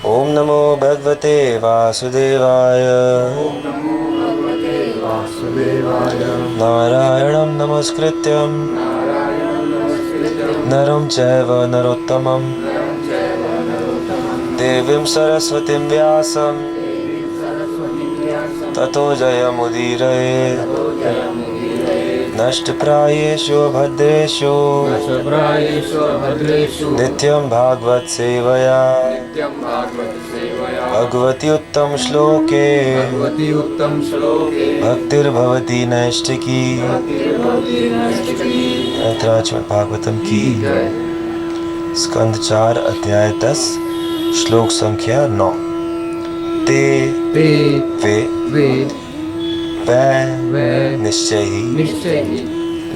ओम नमो भगवते वासुदेवाय। ओम नमो भगवते वासुदेवाय। नारायणं नमस्कृत्यं नारायणं नमस्कृत्यं नरं चैव नरोत्तमं नरं चैव नरोत्तमं देवीं सरस्वतीं व्यासं देवीं सरस्वतीं व्यासं ततो जयमुदीरये। ततो जयमुदीरये। नष्टप्रायेषु भद्रेषु नष्टप्रायेषु भद्रेषु नित्यं भागवत सेवया नित्यं भागवत सेवया भगवति उत्तम श्लोके भगवति उत्तम श्लोके भक्तिर्भवति नैष्टिकी। भक्तिर्भवति नैष्टिकी। श्रीमद् भागवतम की जय। स्कंद 4 अध्याय 10 श्लोक संख्या 9। ते ते वे वे वै निश्चय ही निश्चय ही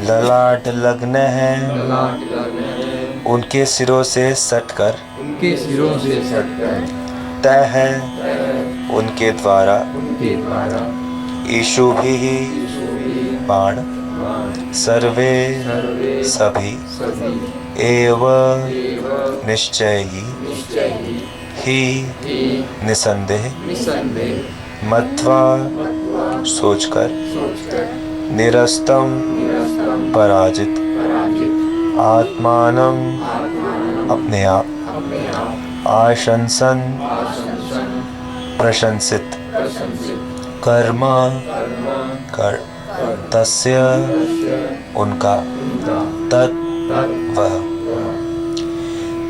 ललाट लग्न है ललाट लग्न है उनके सिरों से सटकर उनके सिरों से सटकर तय है उनके द्वारा उनके द्वारा ईशु भी बाण सर्वे सर्वे सभी सभी एव एव निश्चय निश्चय ही ही निसंदेह निसंदेह मत्वा सोचकर सोचकर निरस्तम निरस्तम पराजित पराजित आत्मानं आत्मानं अपने आप अपने आप आशंसन आशंसन प्रशंसित प्रशंसित कर्म कर्म कर तस्य उनका उनका तत् तत् वह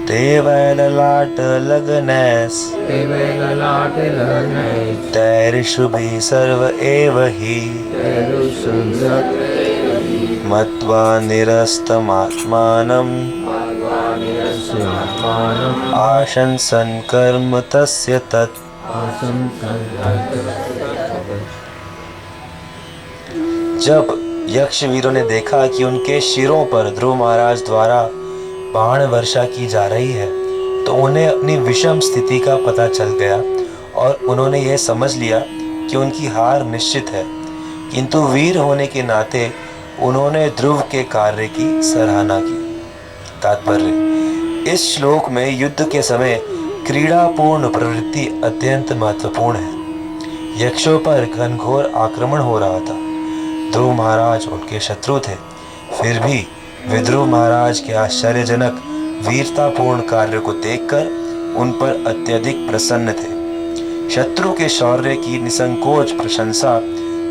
ते वै ललाट लगनैस देवे ललाट लग्ने तैर्षु भी सर्व एव ही तैरुसंसत् मत्वा निरस्तमात्मानं आत्मानम् आशंसन कर्म तस्य तत्। जब यक्ष वीरों ने देखा कि उनके शिरों पर ध्रुव महाराज द्वारा बाण वर्षा की जा रही है तो उन्हें अपनी विषम स्थिति का पता चल गया और उन्होंने यह समझ लिया कि उनकी हार निश्चित है, किंतु वीर होने के नाते उन्होंने ध्रुव के कार्य की सराहना की। तात्पर्य, इस श्लोक में युद्ध के समय क्रीड़ापूर्ण प्रवृत्ति अत्यंत महत्वपूर्ण है। यक्षों पर घनघोर आक्रमण हो रहा था। ध्रुव महाराज उनके शत्रु थे, फिर भी वे ध्रुव महाराज के आश्चर्यजनक वीरतापूर्ण कार्य को देखकर उन पर अत्यधिक प्रसन्न थे। शत्रु के शौर्य की निसंकोच प्रशंसा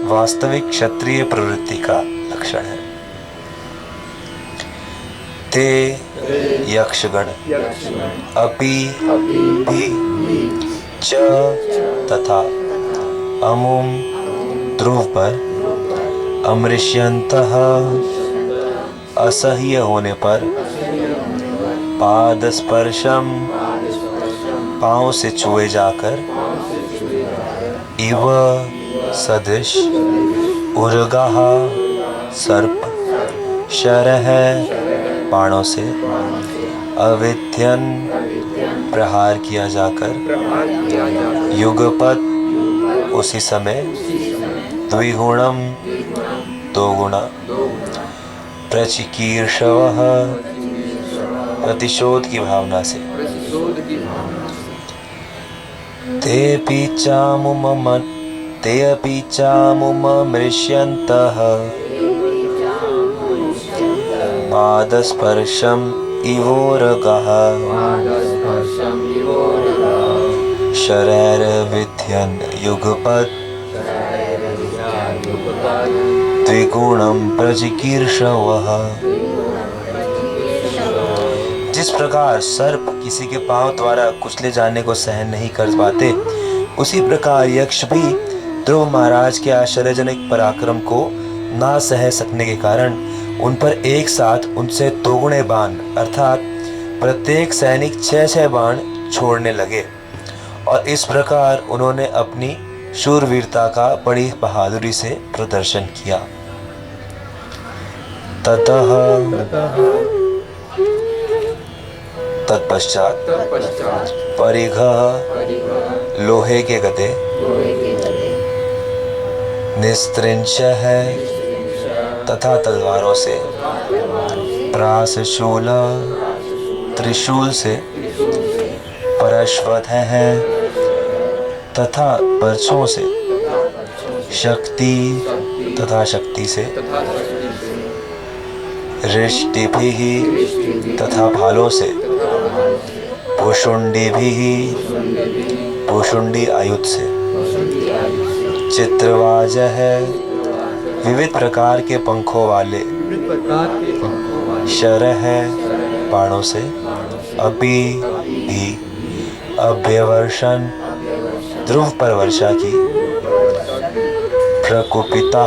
वास्तविक क्षत्रिय प्रवृत्ति का लक्षण है। ते यक्षगण अपि भी च तथा अमुम ध्रुव पर अमृष्यन्तः असह्य होने पर पाद स्पर्शम पांव से छुए जाकर इव सदृश उर्गाह सर्प शरह बाणों से अविध्यन प्रहार किया जाकर युगपत उसी समय द्विगुणम दो गुणा प्रचिकीर्षवः प्रतिशोध की भावना से ते अपि चामुममृष्यन्तः पादस्पर्शम इवोरगः शरैर्विध्यन् युगपत् द्विगुणं प्रचिकीर्षवः। जिस प्रकार सर्प किसी के पांव द्वारा कुचले जाने को सहन नहीं कर पाते, उसी प्रकार यक्ष भी ध्रुव महाराज के आश्चर्यजनक पराक्रम को ना सह सकने के कारण उन पर एक साथ उनसे दोगुने बाण अर्थात प्रत्येक सैनिक 6-6 बाण छोड़ने लगे और इस प्रकार उन्होंने अपनी शूरवीरता का बड़ी बहादुरी से प्रदर्शन किया। ततः तत्पश्चात परिघः लोहे के गदे निस्त्रिंच है तथा तलवारों से प्रासशूल त्रिशूल से परश्वत है तथा बरछों से, शक्ति तथा शक्ति से, रिष्टिभिः तथा भालों से, भुषुंडिभिः भुषुंडी आयुध से, चित्रवाज है विविध प्रकार के पंखों वाले, शर है बाणों से, अभी भी अभ्यवर्षण ध्रुव पर वर्षा की, प्रकुपिता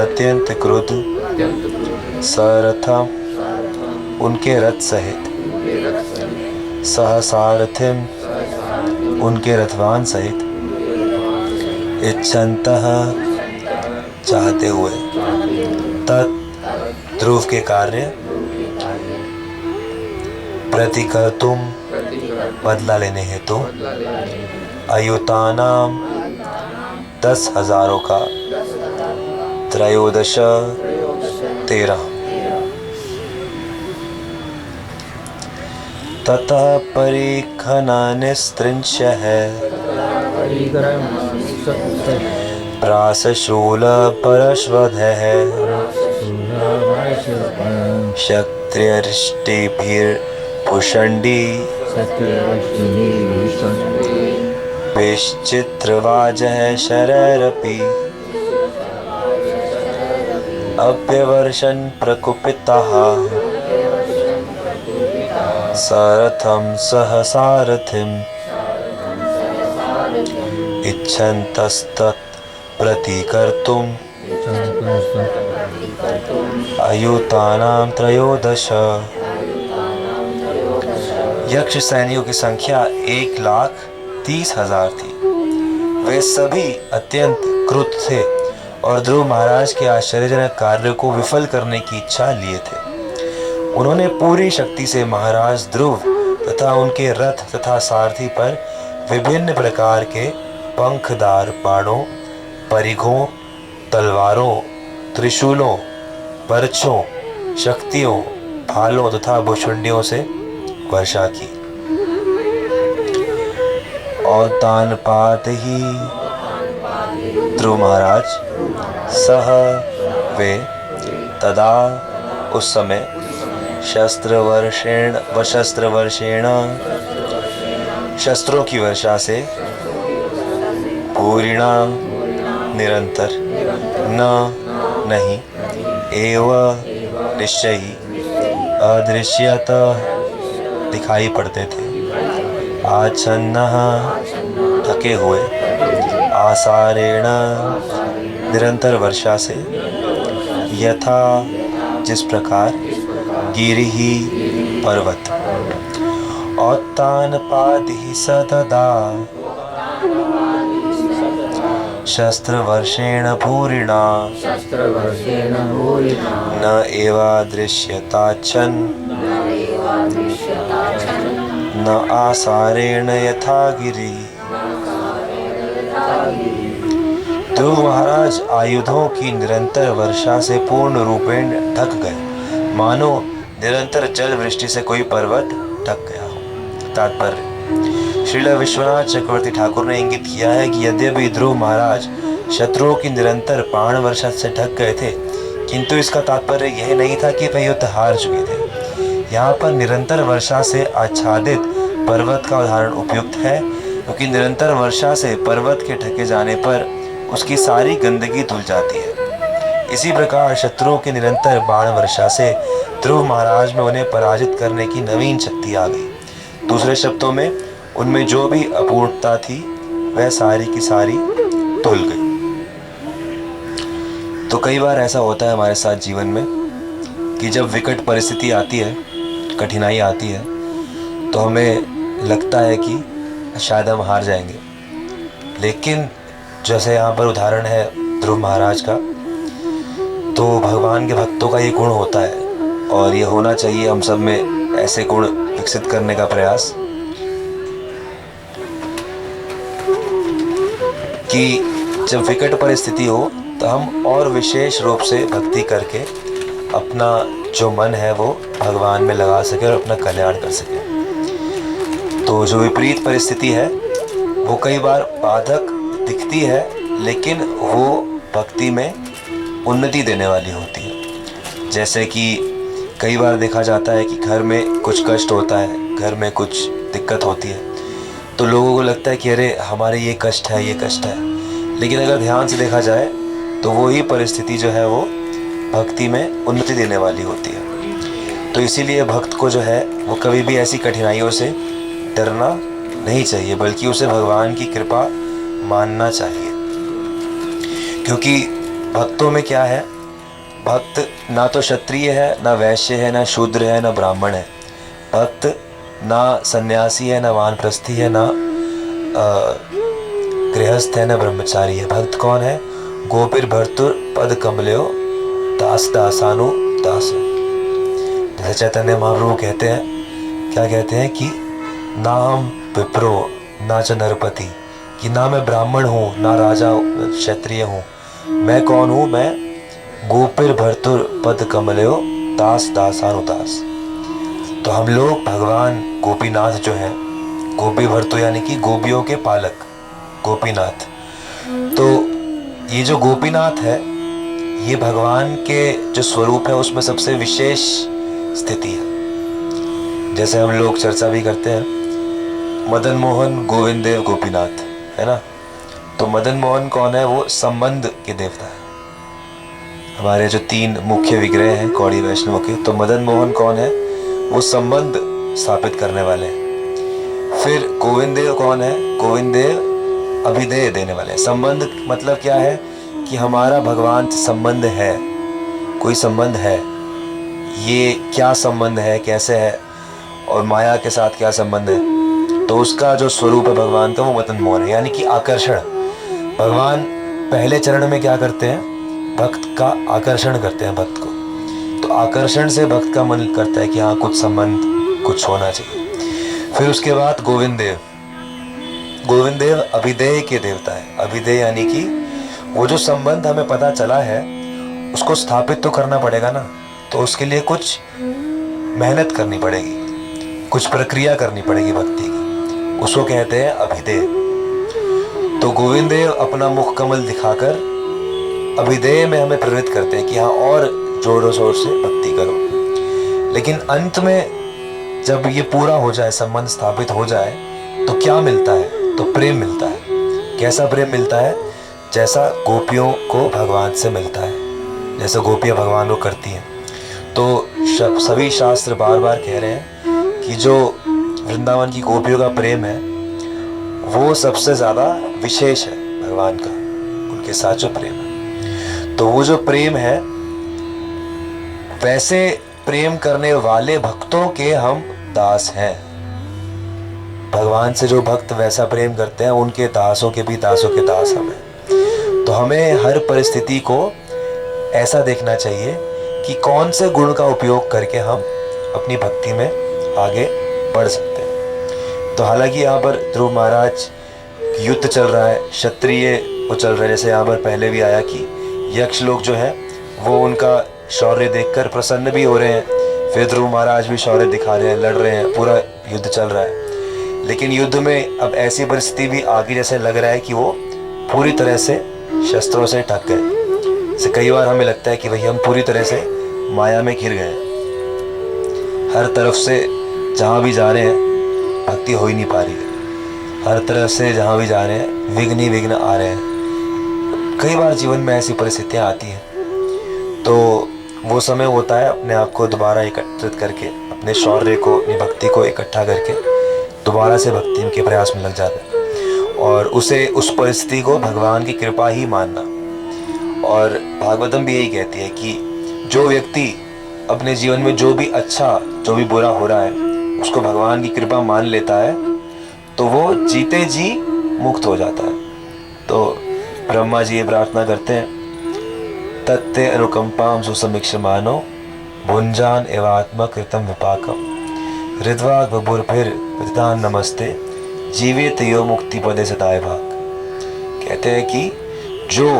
अत्यंत क्रुद्ध, सरथम उनके रथ सहित, सहसारथिम उनके रथवान सहित, इच्छन्तः चाहते हुए, तत् ध्रुव के कार्य, प्रतिकर्तुम बदला लेने हेतु, अयुतानाम 10,000 का, त्रयोदश 13, ततः परिखनानिस्त्रिंश है, प्रासशूल परश्वध है, क्षत्रियरिष्टिभिर्भुषण्डी, विश्चित्रवाज है शरैरपि, अभ्यवर्षन् प्रकुपिताः, सरथं सहसारथिम्, इच्छन्तस्तत् प्रतिकर्तुम्, अयुतानां 13। यक्ष सैनिकों की संख्या 1,30,000 थी। वे सभी अत्यंत क्रुद्ध थे और ध्रुव महाराज के आश्चर्यजनक कार्य को विफल करने की इच्छा लिए थे। उन्होंने पूरी शक्ति से महाराज ध्रुव तथा उनके रथ तथा सारथी पर विभिन्न प्रकार के पंखदार बाणों, परिघों, तलवारों, त्रिशूलों, बरछों, शक्तियों, भालों तथा भुषुंडियों से वर्षा की। और तानपात ही ध्रुव महाराज सह वे तदा उस समय शस्त्रवर्षेण शस्त्रों की वर्षा से, पूरिणा निरंतर, नहीं, एव निश्चय ही, अदृश्यत दिखाई पड़ते थे, आच्छन्नः थके हुए, आसारेण निरंतर वर्षा से, यथा जिस प्रकार, गिरिः पर्वत, औत्तानपादिः सतदा, शस्त्रवर्षेण भूरिणा, न एवादृश्यताच्छन्, न आसारेण यथा गिरि। ध्रुव महाराज आयुधों की निरंतर वर्षा से पूर्ण रूपेण ढक गए, मानो निरंतर जल वृष्टि से कोई पर्वत ढक गया हो। तात्पर्य: श्रील विश्वनाथ चक्रवर्ती ठाकुर ने इंगित किया है कि यद्यपि ध्रुव महाराज शत्रुओं की निरंतर बाण वर्षा से ढक गए थे, किंतु इसका तात्पर्य यह नहीं था कि वे युद्ध हार चुके थे। यहाँ पर निरंतर वर्षा से आच्छादित पर्वत का उदाहरण उपयुक्त है, क्योंकि निरंतर वर्षा से पर्वत के ढके जाने पर उसकी सारी गंदगी धुल जाती है। इसी प्रकार शत्रुओं की निरंतर बाण वर्षा से ध्रुव महाराज में उन्हें पराजित करने की नवीन शक्ति आ गई। दूसरे शब्दों में, उनमें जो भी अपूर्णता थी वह सारी की सारी धुल गई। तो कई बार ऐसा होता है हमारे साथ जीवन में कि जब विकट परिस्थिति आती है, कठिनाई आती है, तो हमें लगता है कि शायद हम हार जाएंगे। लेकिन जैसे यहाँ पर उदाहरण है ध्रुव महाराज का, तो भगवान के भक्तों का ये गुण होता है और ये होना चाहिए हम सब में, ऐसे गुण विकसित करने का प्रयास, कि जब विकट परिस्थिति हो तो हम और विशेष रूप से भक्ति करके अपना जो मन है वो भगवान में लगा सके और अपना कल्याण कर सके। तो जो विपरीत परिस्थिति है वो कई बार बाधक दिखती है, लेकिन वो भक्ति में उन्नति देने वाली होती है। जैसे कि कई बार देखा जाता है कि घर में कुछ कष्ट होता है, घर में कुछ दिक्कत होती है, तो लोगों को लगता है कि अरे हमारे ये कष्ट है, ये कष्ट है। लेकिन अगर ध्यान से देखा जाए तो वो ही परिस्थिति जो है वो भक्ति में उन्नति देने वाली होती है। तो इसीलिए भक्त को जो है वो कभी भी ऐसी कठिनाइयों से डरना नहीं चाहिए, बल्कि उसे भगवान की कृपा मानना चाहिए। क्योंकि भक्तों में क्या है, भक्त ना तो क्षत्रिय है, ना वैश्य है, ना शूद्र है, ना ब्राह्मण है। भक्त ना सन्यासी है, ना वानप्रस्थी है, ना गृहस्थ है, ना ब्रह्मचारी है। भक्त कौन है? गोपिर भर्तुर पद कमल्यो दास दासानु दास। जैसे चैतन्य महाप्रभु कहते हैं, क्या कहते हैं कि ना हम विप्रो ना च नरपति, कि ना मैं ब्राह्मण हूँ, ना राजा क्षत्रिय हूँ। मैं कौन हूँ? मैं गोपिर भर्तुर पद कमल्यो दास दासानुदास। तो हम लोग भगवान गोपीनाथ जो है, गोपी भर्तु यानी कि गोपियों के पालक गोपीनाथ। तो ये जो गोपीनाथ है, ये भगवान के जो स्वरूप है उसमें सबसे विशेष स्थिति है। जैसे हम लोग चर्चा भी करते हैं, मदन मोहन गोविंद देव गोपीनाथ, है ना। तो मदन मोहन कौन है? वो संबंध के देवता है। हमारे जो 3 मुख्य विग्रह हैं कौड़ी वैष्णव के, तो मदन मोहन कौन है? वो संबंध स्थापित करने वाले हैं। फिर गोविंद देव कौन है? गोविंद देव अभिधेय देने वाले हैं। संबंध मतलब क्या है कि हमारा भगवान से संबंध है, कोई संबंध है। ये क्या संबंध है, कैसे है, और माया के साथ क्या संबंध है, तो उसका जो स्वरूप है भगवान का, वो मदन मोहन है, यानी कि आकर्षण। भगवान पहले चरण में क्या करते हैं? भक्त का आकर्षण करते हैं भक्त को। तो आकर्षण से भक्त का मन करता है कि हाँ कुछ संबंध, कुछ होना चाहिए। फिर उसके बाद गोविंद देव। गोविंद देव अभिधेय के देवता है। अभिधेय यानी कि वो जो संबंध हमें पता चला है उसको स्थापित तो करना पड़ेगा ना, तो उसके लिए कुछ मेहनत करनी पड़ेगी, कुछ प्रक्रिया करनी पड़ेगी भक्ति की, उसको कहते हैं अभिधेय। तो गोविंद देव अपना मुख कमल दिखाकर अभिधेय में हमें प्रेरित करते हैं कि हाँ और जोरों शोर से भक्ति करो। लेकिन अंत में जब ये पूरा हो जाए, संबंध स्थापित हो जाए, तो क्या मिलता है? तो प्रेम मिलता है। कैसा प्रेम मिलता है? जैसा गोपियों को भगवान से मिलता है, जैसा गोपियाँ भगवान को करती हैं। तो सभी शास्त्र बार बार कह रहे हैं कि जो वृंदावन की गोपियों का प्रेम है वो सबसे ज़्यादा विशेष है भगवान का, उनके साथ जो प्रेम है। तो वो जो प्रेम है, वैसे प्रेम करने वाले भक्तों के हम दास हैं। भगवान से जो भक्त वैसा प्रेम करते हैं, उनके दासों के भी दासों के दास हम हैं। तो हमें हर परिस्थिति को ऐसा देखना चाहिए कि कौन से गुण का उपयोग करके हम अपनी भक्ति में आगे बढ़ सकते हैं। तो हालांकि यहाँ पर ध्रुव महाराज युद्ध चल रहा है, क्षत्रिय वो चल रहा है। जैसे यहाँ पर पहले भी आया कि यक्ष लोग जो है वो उनका शौर्य देखकर प्रसन्न भी हो रहे हैं। फिर ध्रुव महाराज भी शौर्य दिखा रहे हैं, लड़ रहे हैं, पूरा युद्ध चल रहा है। लेकिन युद्ध में अब ऐसी परिस्थिति भी आगे, जैसे लग रहा है कि वो पूरी तरह से शस्त्रों से ढक गए। जैसे कई बार हमें लगता है कि भाई हम पूरी तरह से माया में घिर गए, हर तरफ से जहाँ भी जा रहे हैं भक्ति हो ही नहीं पा रही है, हर तरफ से जहाँ भी जा रहे हैं विघ्न ही विघ्न आ रहे हैं। कई बार जीवन में ऐसी परिस्थितियाँ आती हैं, तो वो समय होता है अपने आप को दोबारा एकत्रित करके, अपने शौर्य को, अपनी भक्ति को इकट्ठा करके दोबारा से भक्ति के प्रयास में लग जाता है, और उसे उस परिस्थिति को भगवान की कृपा ही मानना। और भागवतम भी यही कहती है कि जो व्यक्ति अपने जीवन में जो भी अच्छा, जो भी बुरा हो रहा है, उसको भगवान की कृपा मान लेता है, तो वो जीते जी मुक्त हो जाता है। तो ब्रह्मा जी ये प्रार्थना करते हैं, तत्ते अनुकंपाम सुसमीक्षमानो भुंजान एवात्मा कृतम विपाकम हृद्वाग बबुरभिर विदान नमस्ते जीवित यो मुक्ति पदे सदाए भाग। कहते हैं कि जो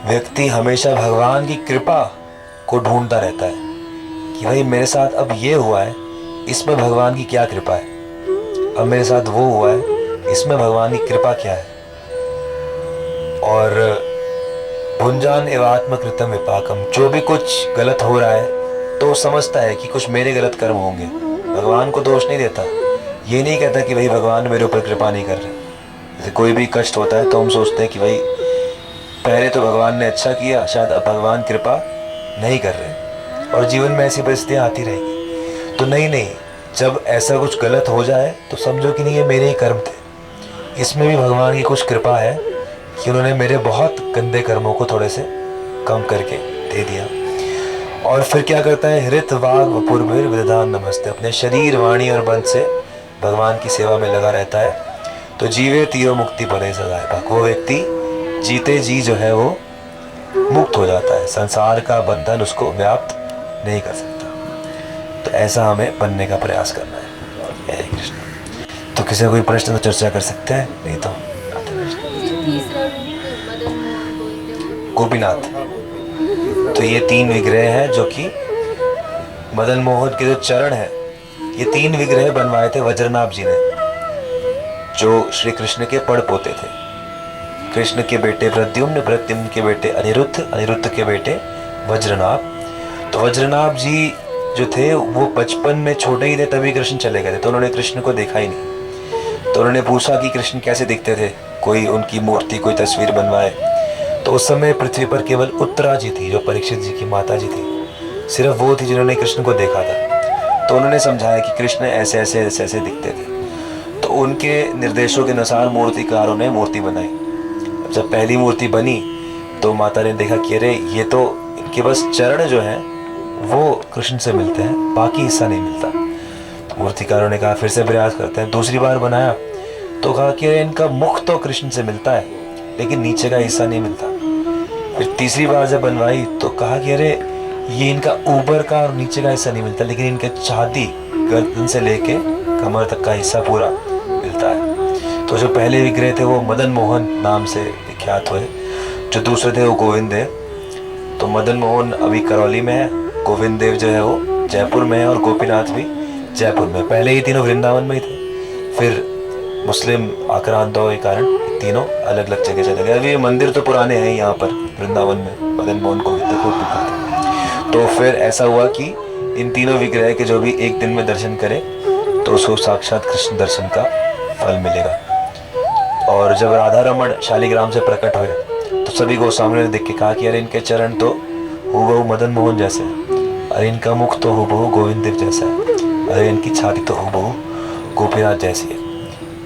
व्यक्ति हमेशा भगवान की कृपा को ढूंढता रहता है कि भाई मेरे साथ अब ये हुआ है, इसमें भगवान की क्या कृपा है, अब मेरे साथ वो हुआ है, इसमें भगवान की कृपा क्या है। और भुंजान एवात्म कृतम विपाकम, जो भी कुछ गलत हो रहा है तो समझता है कि कुछ मेरे गलत कर्म होंगे, भगवान को दोष नहीं देता। ये नहीं कहता कि भाई भगवान मेरे ऊपर कृपा नहीं कर रहे। जैसे कोई भी कष्ट होता है तो हम सोचते हैं कि भाई पहले तो भगवान ने अच्छा किया, शायद अब भगवान कृपा नहीं कर रहे, और जीवन में ऐसी परिस्थितियाँ आती रहेगी। तो नहीं, जब ऐसा कुछ गलत हो जाए तो समझो कि नहीं ये मेरे ही कर्म थे, इसमें भी भगवान की कुछ कृपा है कि उन्होंने मेरे बहुत गंदे कर्मों को थोड़े से कम करके दे दिया। और फिर क्या करता है, हृत वाग वपुर्भिर विदधान नमस्ते, अपने शरीर वाणी और बल से भगवान की सेवा में लगा रहता है। तो जीवे तीरो मुक्ति पड़े सदाए भाग, वो व्यक्ति जीते जी जो है वो मुक्त हो जाता है, संसार का बंधन उसको व्याप्त नहीं कर सकता। तो ऐसा हमें बनने का प्रयास करना है। हरे कृष्ण। तो किसी कोई प्रश्न तो चर्चा कर सकते हैं, नहीं तो गोपीनाथ। तो ये 3 विग्रह हैं जो कि मदन मोहन के जो चरण है, ये 3 विग्रह बनवाए थे वज्रनाभ जी ने, जो श्री कृष्ण के पड़ पोते थे। कृष्ण के बेटे प्रद्युम्न, प्रद्युम्न के बेटे अनिरुद्ध, अनिरुद्ध के बेटे वज्रनाभ। तो वज्रनाभ जी जो थे वो बचपन में छोटे ही थे तभी कृष्ण चले गए थे, तो उन्होंने कृष्ण को देखा ही नहीं। तो उन्होंने पूछा कि कृष्ण कैसे दिखते थे, कोई उनकी मूर्ति, कोई तस्वीर बनवाए। तो उस समय पृथ्वी पर केवल उत्तरा जी थी, जो परीक्षित जी की माता जी थी, सिर्फ वो थी जिन्होंने कृष्ण को देखा था। तो उन्होंने समझाया कि कृष्ण ऐसे ऐसे ऐसे ऐसे दिखते थे। तो उनके निर्देशों के अनुसार मूर्तिकारों ने मूर्ति बनाई। जब पहली मूर्ति बनी तो माता ने देखा कि अरे ये तो इनके बस चरण जो हैं वो कृष्ण से मिलते हैं, बाकी हिस्सा नहीं मिलता। तो मूर्तिकारों ने कहा फिर से प्रयास करते हैं। दूसरी बार बनाया तो कहा कि अरे इनका मुख तो कृष्ण से मिलता है लेकिन नीचे का हिस्सा नहीं मिलता। फिर तीसरी बार जब बनवाई तो कहा कि अरे ये इनका ऊपर का और नीचे का हिस्सा नहीं मिलता, लेकिन इनके छाती गर्दन से लेके कमर तक का हिस्सा पूरा मिलता है। तो जो पहले विग्रह थे वो मदन मोहन नाम से विख्यात हुए, जो दूसरे थे वो गोविंद देव। तो मदन मोहन अभी करौली में है, गोविंद देव जो है वो जयपुर में है, और गोपीनाथ भी जयपुर में। पहले ही तीनों वृंदावन में ही थे, फिर मुस्लिम आक्रांताओं के कारण तीनों अलग अलग जगह चले गए। अभी ये मंदिर तो पुराने हैं यहाँ पर वृंदावन में, मदन मोहन गोविंद देव। तो फिर ऐसा हुआ कि इन तीनों विग्रह के जो भी एक दिन में दर्शन करे तो उसको साक्षात कृष्ण दर्शन का फल मिलेगा। और जब राधा रमण शालिग्राम से प्रकट हुए तो सभी गोस्वामियों ने देख के कहा कि अरे इनके चरण तो हूबहू मदन मोहन जैसे हैं, अरे इनका मुख तो हूबहू गोविंद देव जैसा है, अरे इनकी छाती तो हूबहू गोपीनाथ जैसी है।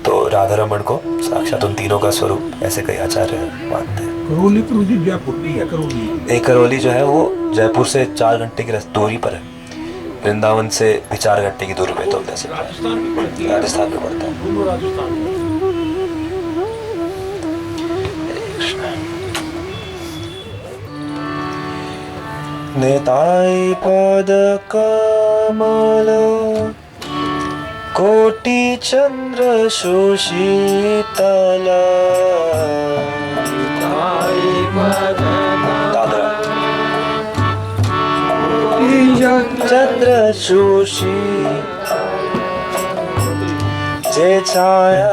तो राधा रमण को साक्षात उन तीनों का स्वरूप ऐसे कई आचार्य मानते हैं। करौली जो है वो जयपुर से 4 घंटे की दूरी पर है, वृंदावन से भी 4 घंटे की दूरी पे। तो राजस्थान में पड़ता है। नेताय पद कमल कोटि चंद्र सुशीतल, चंद्र सुशीतल, जे छाया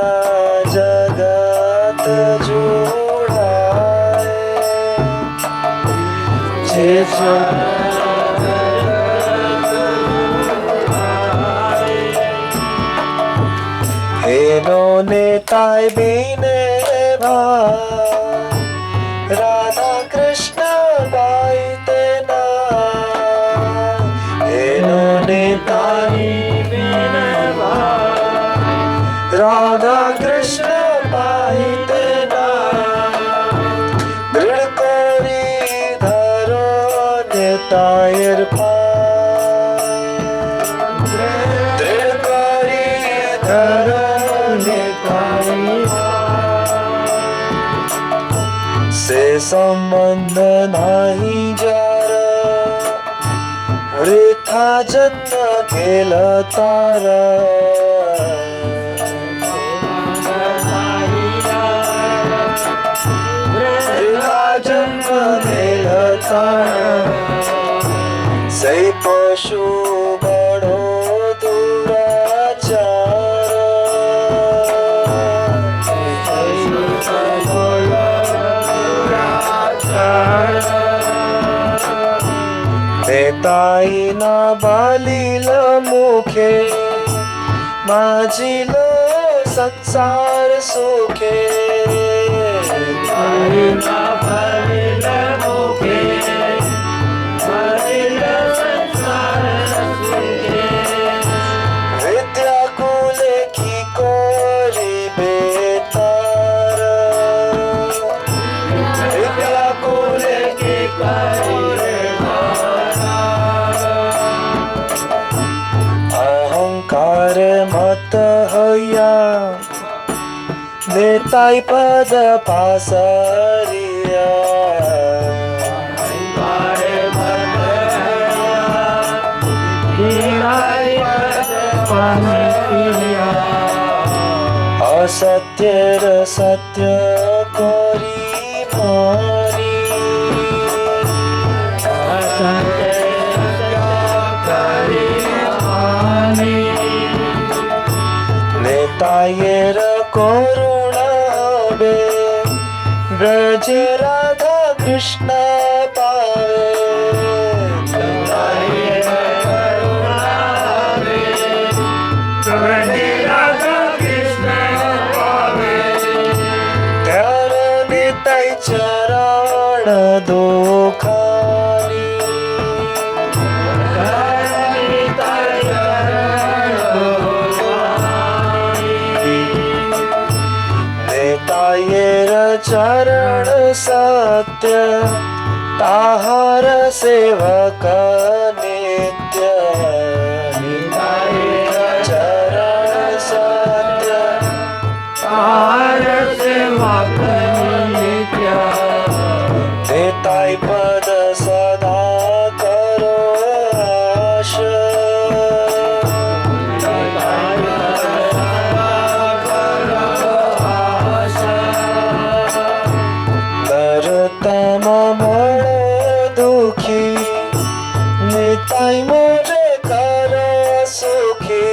जगत जुड़ाए, जे छाया हेनो नेताय बीने भाई, राधा कृष्ण बाई तेना, हेनो नेताय बीने भाई, राधा कृष्ण बाई तेना, दृढ़ कोरी धरो नेतायर दृढ़ कोरी धरो से संबंध नहीं जरा, वृथा जन्म केला तारा, वृथा जन्म केला तारा, सही पशु बड़ो दूर, ताईना बालील मुखे माझिलो संसार सुखे ताईना बालील मुखे माझिलो संसार सुखे विद्या कुले की कोरी बेतार विद्या कुले की कोरी अहंकार मत हया देताई पद पासरिया अहंकार मत हया देताई पद पासरिया असत्य सत्य कोरी मानी असत्य नेतायर करुणा बे ब्रज राधा कृष्ण पावे नेतायर करुणा बे ब्रज राधा कृष्ण पावे त्यार नेताई चरण दुखानी नेतायर चरण सत्य ताहार सेवक नित्य नेतायर चरण सत्य ताहार सेवक नित्य देताई पद सदा करो आश नरोत्तम मनो दुखी नेताई मोरे कर सुखी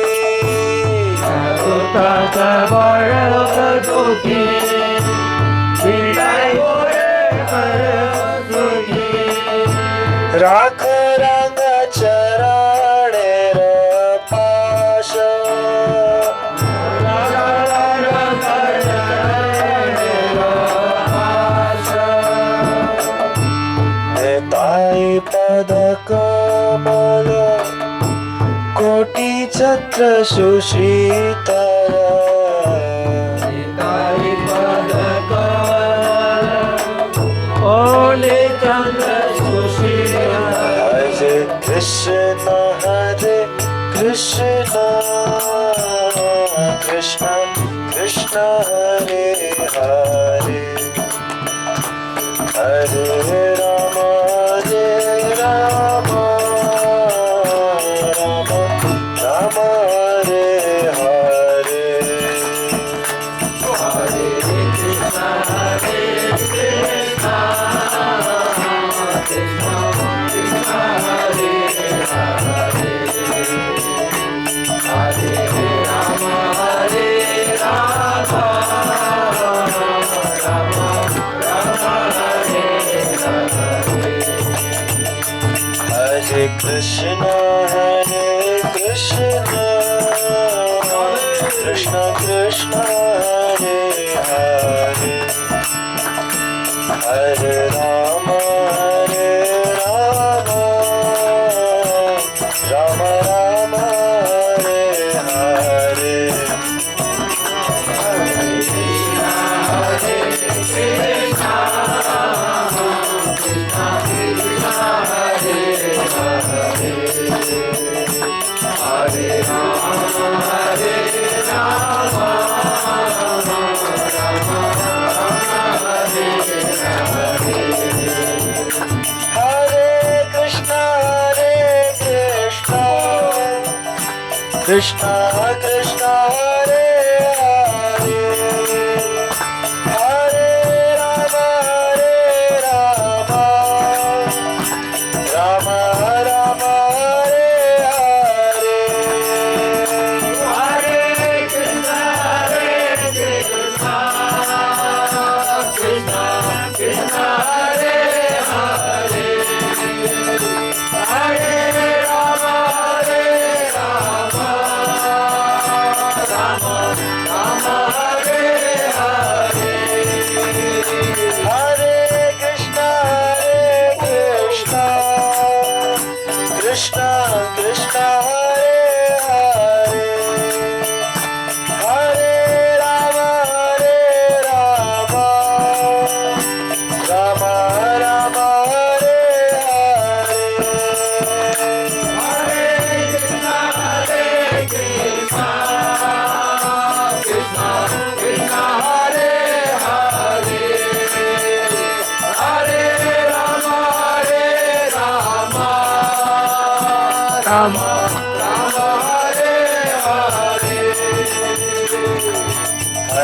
उतात बड़ दुखी विदाई मोरे कर सुखी राख रंग चराणे र पाश नेताई पद कमल कोटि छत्र सुशीतर नेताई पद कमल ओले चंद्र सुशील हरे Krishna Krishna Krishna Hare Hare Hare Ram Ram Ram Hare Hare Hare Krishna Krishna Krishna Hare Hare Hare Ram Ram Ram Hare Hare Hare Krishna Krishna Krishna Hare Hare Hare Ram Ram Ram Hare Hare Krishna Krishna Hare Hare Hare Ram Ram Ram Hare Hare Hare Krishna Krishna Krishna Hare Hare Hare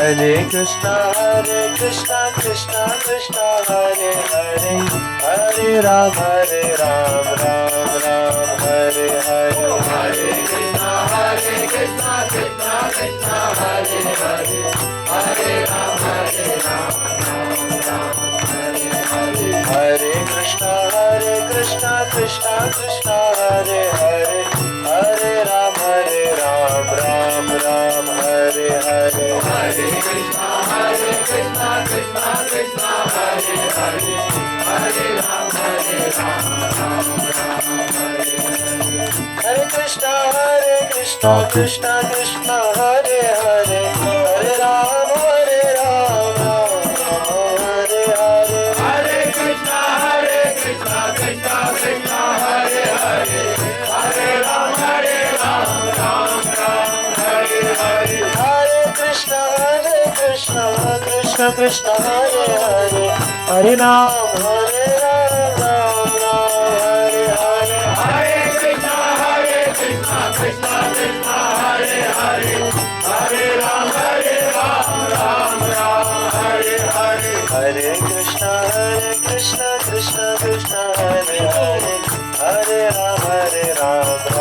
Hare Krishna Krishna Krishna Hare Hare, Hare Ram Ram Ram Hare Hare. Hare Krishna Krishna Krishna Hare Hare, Hare Ram Ram Hare Hare. Hare Krishna Krishna Krishna Hare Hare, Hare Ram Ram Ram Hare Hare. Hare Krishna Krishna Krishna Hare Hare, Hare Ram Ram Hare Hare. Hare Krishna Krishna Krishna Hare Hare, Hare Ram Ram Hare Hare. Hare Krishna Krishna Krishna Hare Hare, Hare Ram Ram Hare Hare. Hare Krishna Krishna Krishna Hare Hare, Hare Ram Ram Hare Hare. Hare Krishna Krishna Krishna Hare Hare, Hare Ram Hare Hare. Hare Krishna Krishna Krishna Hare Hare, Hare Ram